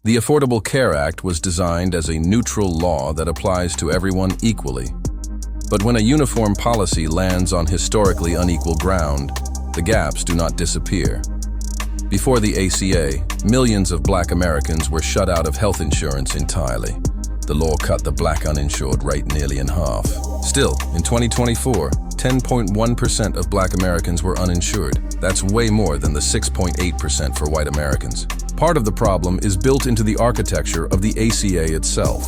The Affordable Care Act was designed as a neutral law that applies to everyone equally. But when a uniform policy lands on historically unequal ground, the gaps do not disappear. Before the ACA, millions of Black Americans were shut out of health insurance entirely. The law cut the Black uninsured rate nearly in half. Still, in 2024, 10.1% of Black Americans were uninsured. That's way more than the 6.8% for white Americans. Part of the problem is built into the architecture of the ACA itself.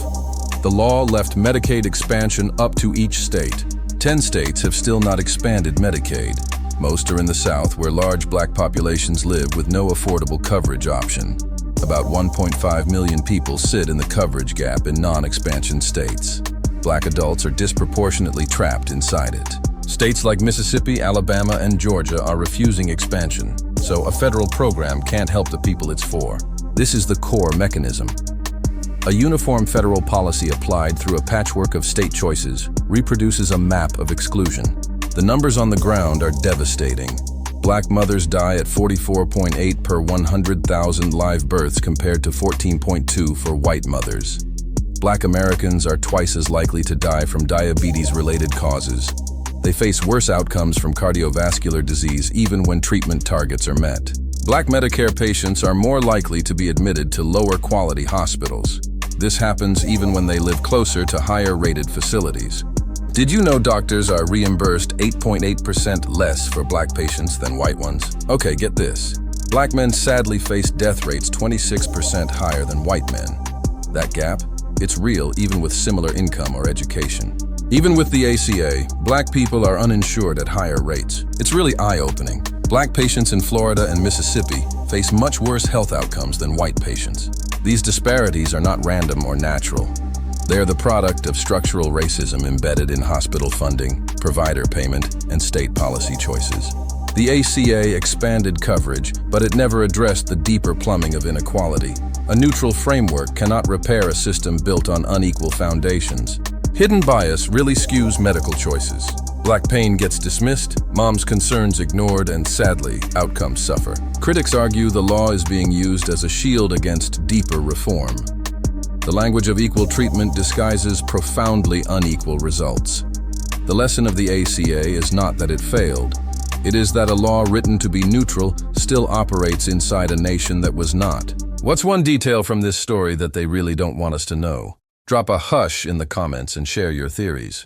The law left Medicaid expansion up to each state. 10 states have still not expanded Medicaid. Most are in the South, where large Black populations live with no affordable coverage option. About 1.5 million people sit in the coverage gap in non-expansion states. Black adults are disproportionately trapped inside it. States like Mississippi, Alabama, and Georgia are refusing expansion, so a federal program can't help the people it's for. This is the core mechanism. A uniform federal policy applied through a patchwork of state choices reproduces a map of exclusion. The numbers on the ground are devastating. Black mothers die at 44.8 per 100,000 live births compared to 14.2 for white mothers. Black Americans are twice as likely to die from diabetes-related causes. They face worse outcomes from cardiovascular disease even when treatment targets are met. Black Medicare patients are more likely to be admitted to lower-quality hospitals. This happens even when they live closer to higher-rated facilities. Did you know doctors are reimbursed 8.8% less for Black patients than white ones? Okay, get this. Black men sadly face death rates 26% higher than white men. That gap? It's real even with similar income or education. Even with the ACA, Black people are uninsured at higher rates. It's really eye-opening. Black patients in Florida and Mississippi face much worse health outcomes than white patients. These disparities are not random or natural. They are the product of structural racism embedded in hospital funding, provider payment, and state policy choices. The ACA expanded coverage, but it never addressed the deeper plumbing of inequality. A neutral framework cannot repair a system built on unequal foundations. Hidden bias really skews medical choices. Black pain gets dismissed, mom's concerns ignored, and sadly, outcomes suffer. Critics argue the law is being used as a shield against deeper reform. The language of equal treatment disguises profoundly unequal results. The lesson of the ACA is not that it failed. It is that a law written to be neutral still operates inside a nation that was not. What's one detail from this story that they really don't want us to know? Drop a hush in the comments and share your theories.